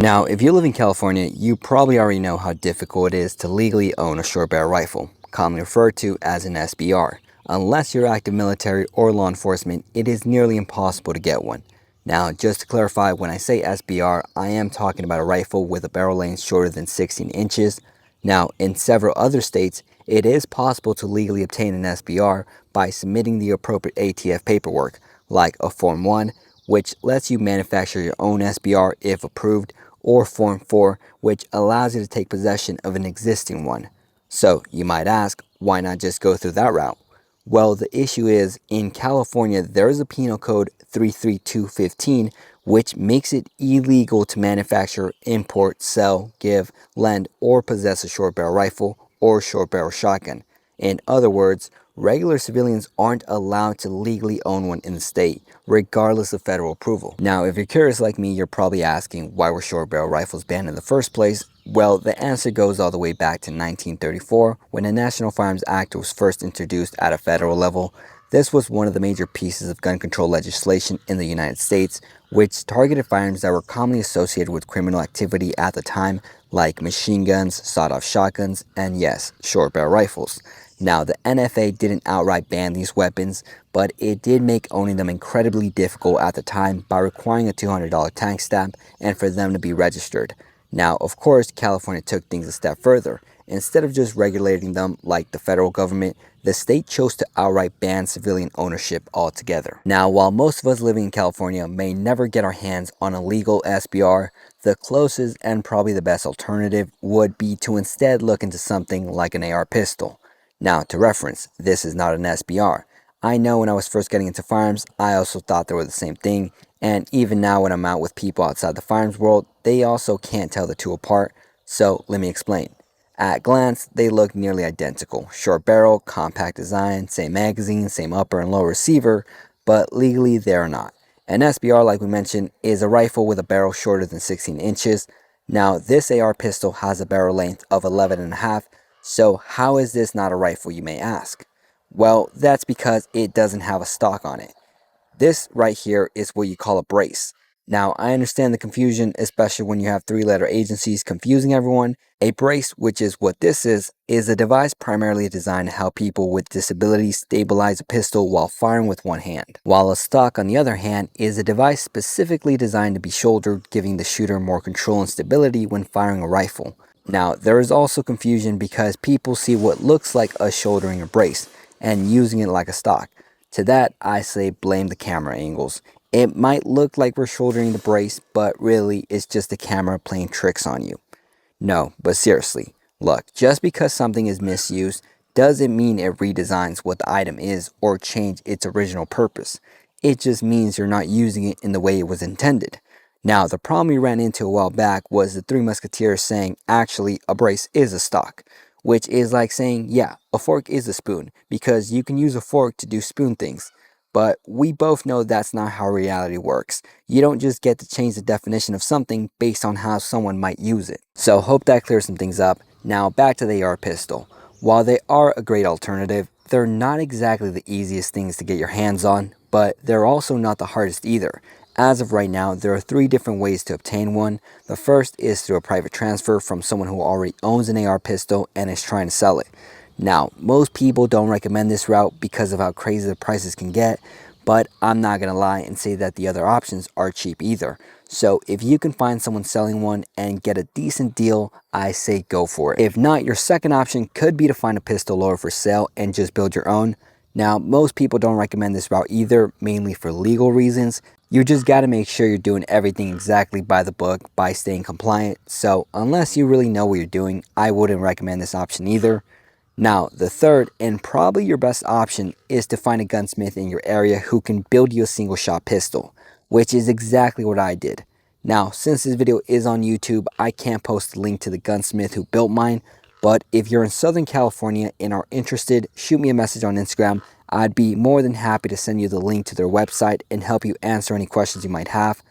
Now, if you live in California, you probably already know how difficult it is to legally own a short barrel rifle, commonly referred to as an SBR. Unless you're active military or law enforcement, it is nearly impossible to get one. Now, just to clarify, when I say SBR, I am talking about a rifle with a barrel length shorter than 16 inches. Now, in several other states, it is possible to legally obtain an SBR by submitting the appropriate ATF paperwork, like a Form 1, which lets you manufacture your own SBR if approved, or Form 4, which allows you to take possession of an existing one. So, you might ask, why not just go through that route? Well, the issue is, in California, there is a penal code 33215, which makes it illegal to manufacture, import, sell, give, lend, or possess a short barrel rifle or short barrel shotgun. In other words, regular civilians aren't allowed to legally own one in the state, regardless of federal approval. Now, if you're curious like me, you're probably asking, why were short barrel rifles banned in the first place? Well, the answer goes all the way back to 1934, when the National Firearms Act was first introduced at a federal level. This was one of the major pieces of gun control legislation in the United States, which targeted firearms that were commonly associated with criminal activity at the time, like machine guns, sawed-off shotguns, and yes, short barrel rifles. Now, the NFA didn't outright ban these weapons, but it did make owning them incredibly difficult at the time by requiring a $200 tank stamp and for them to be registered. Now, of course, California took things a step further. Instead of just regulating them like the federal government, the state chose to outright ban civilian ownership altogether. Now, while most of us living in California may never get our hands on a legal SBR, the closest and probably the best alternative would be to instead look into something like an AR pistol. Now, to reference, this is not an SBR. I know when I was first getting into firearms, I also thought they were the same thing, and even now when I'm out with people outside the firearms world, they also can't tell the two apart, so let me explain. At glance, they look nearly identical. Short barrel, compact design, same magazine, same upper and lower receiver, but legally they are not. An SBR, like we mentioned, is a rifle with a barrel shorter than 16 inches. Now, this AR pistol has a barrel length of 11.5. So how is this not a rifle, you may ask? Well, that's because it doesn't have a stock on it. This right here is what you call a brace. Now, I understand the confusion, especially when you have three-letter agencies confusing everyone. A brace, which is what this is a device primarily designed to help people with disabilities stabilize a pistol while firing with one hand. While a stock, on the other hand, is a device specifically designed to be shouldered, giving the shooter more control and stability when firing a rifle. Now, there is also confusion because people see what looks like us shouldering a brace and using it like a stock. To that, I say blame the camera angles. It might look like we're shouldering the brace, but really it's just the camera playing tricks on you. No, but seriously, look, just because something is misused doesn't mean it redesigns what the item is or change its original purpose. It just means you're not using it in the way it was intended. Now, the problem we ran into a while back was the Three Musketeers saying actually a brace is a stock, which is like saying, yeah, a fork is a spoon, because you can use a fork to do spoon things. But we both know that's not how reality works. You don't just get to change the definition of something based on how someone might use it. So hope that clears some things up. Now back to the AR pistol. While they are a great alternative, they're not exactly the easiest things to get your hands on, but they're also not the hardest either. As of right now, there are 3 different ways to obtain one. The first is through a private transfer from someone who already owns an AR pistol and is trying to sell it. Now, most people don't recommend this route because of how crazy the prices can get, but I'm not going to lie and say that the other options are cheap either. So if you can find someone selling one and get a decent deal, I say go for it. If not, your second option could be to find a pistol loader for sale and just build your own. Now, most people don't recommend this route either, mainly for legal reasons. You just got to make sure you're doing everything exactly by the book by staying compliant. So unless you really know what you're doing, I wouldn't recommend this option either. Now, the third and probably your best option is to find a gunsmith in your area who can build you a single shot pistol, which is exactly what I did. Now, since this video is on YouTube, I can't post the link to the gunsmith who built mine, but if you're in Southern California and are interested, shoot me a message on Instagram. I'd be more than happy to send you the link to their website and help you answer any questions you might have.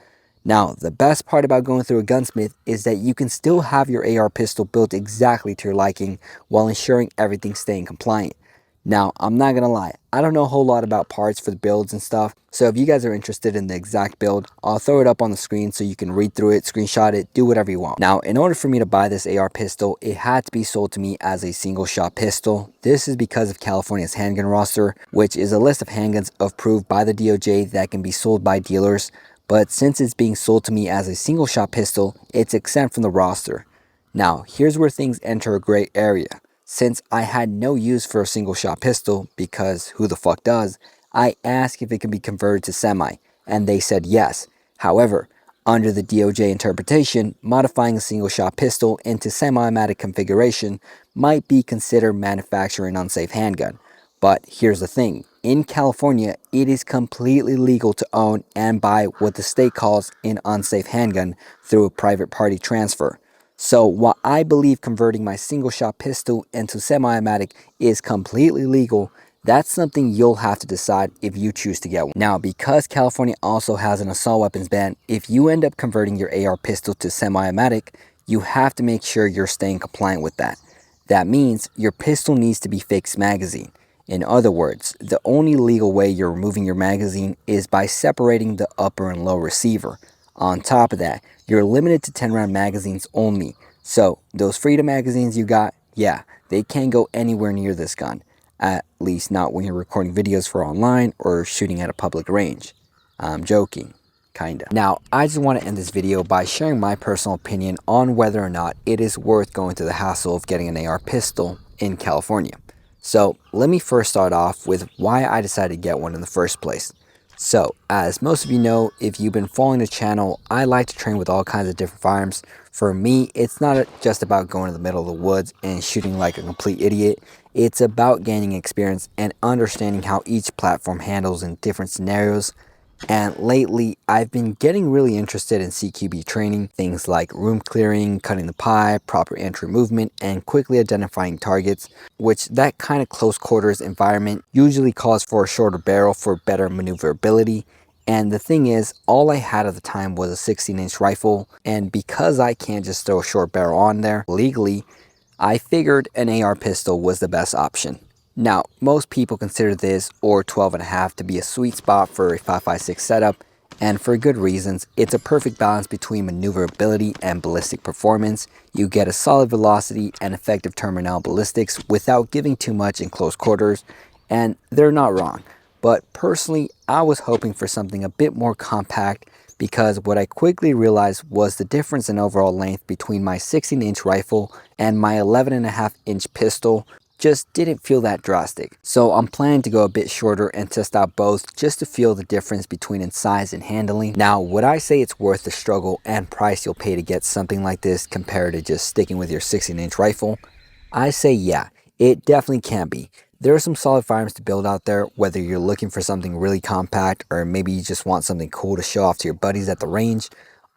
Now, the best part about going through a gunsmith is that you can still have your AR pistol built exactly to your liking while ensuring everything's staying compliant. Now, I'm not gonna lie, I don't know a whole lot about parts for the builds and stuff, so if you guys are interested in the exact build, I'll throw it up on the screen so you can read through it, screenshot it, do whatever you want. Now, in order for me to buy this AR pistol, it had to be sold to me as a single shot pistol. This is because of California's handgun roster, which is a list of handguns approved by the DOJ that can be sold by dealers, but since it's being sold to me as a single shot pistol, it's exempt from the roster. Now, here's where things enter a gray area. Since I had no use for a single shot pistol, because who the fuck does, I asked if it could be converted to semi, and they said yes. However, under the DOJ interpretation, modifying a single shot pistol into semi-automatic configuration might be considered manufacturing an unsafe handgun. But here's the thing, in California, it is completely legal to own and buy what the state calls an unsafe handgun through a private party transfer. So while I believe converting my single shot pistol into semi-automatic is completely legal, that's something you'll have to decide if you choose to get one. Now, because California also has an assault weapons ban, if you end up converting your AR pistol to semi-automatic, you have to make sure you're staying compliant with that. That means your pistol needs to be fixed magazine. In other words, the only legal way you're removing your magazine is by separating the upper and lower receiver. On top of that, you're limited to 10 round magazines only. So those Freedom magazines you got, yeah, they can't go anywhere near this gun. At least not when you're recording videos for online or shooting at a public range. I'm joking, kinda. Now, I just want to end this video by sharing my personal opinion on whether or not it is worth going through the hassle of getting an AR pistol in California. So let me first start off with why I decided to get one in the first place. So, as most of you know, if you've been following the channel, I like to train with all kinds of different firearms. For me, it's not just about going to the middle of the woods and shooting like a complete idiot. It's about gaining experience and understanding how each platform handles in different scenarios. And lately, I've been getting really interested in CQB training, things like room clearing, cutting the pie, proper entry movement, and quickly identifying targets, which that kind of close quarters environment usually calls for a shorter barrel for better maneuverability. And the thing is, all I had at the time was a 16-inch rifle, and because I can't just throw a short barrel on there legally, I figured an AR pistol was the best option. Now, most people consider this or 12.5 to be a sweet spot for a 5.56 setup, and for good reasons. It's a perfect balance between maneuverability and ballistic performance. You get a solid velocity and effective terminal ballistics without giving too much in close quarters, and they're not wrong. But personally, I was hoping for something a bit more compact, because what I quickly realized was the difference in overall length between my 16-inch rifle and my 11.5-inch pistol just didn't feel that drastic. So I'm planning to go a bit shorter and test out both just to feel the difference between in size and handling. Now, would I say it's worth the struggle and price you'll pay to get something like this compared to just sticking with your 16-inch rifle? I say yeah, it definitely can be. There are some solid firearms to build out there, whether you're looking for something really compact or maybe you just want something cool to show off to your buddies at the range.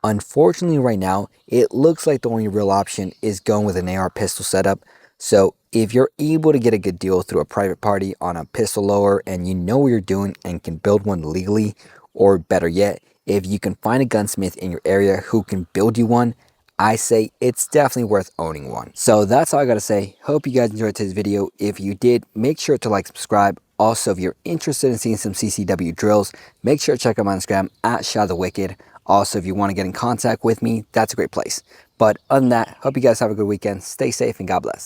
Unfortunately, right now, it looks like the only real option is going with an AR pistol setup. So if you're able to get a good deal through a private party on a pistol lower and you know what you're doing and can build one legally, or better yet, if you can find a gunsmith in your area who can build you one, I say it's definitely worth owning one. So that's all I gotta say. Hope you guys enjoyed today's video. If you did, make sure to like, subscribe. Also, if you're interested in seeing some CCW drills, make sure to check out my Instagram at Shadow the Wicked. Also, if you want to get in contact with me, that's a great place. But other than that, hope you guys have a good weekend. Stay safe and God bless.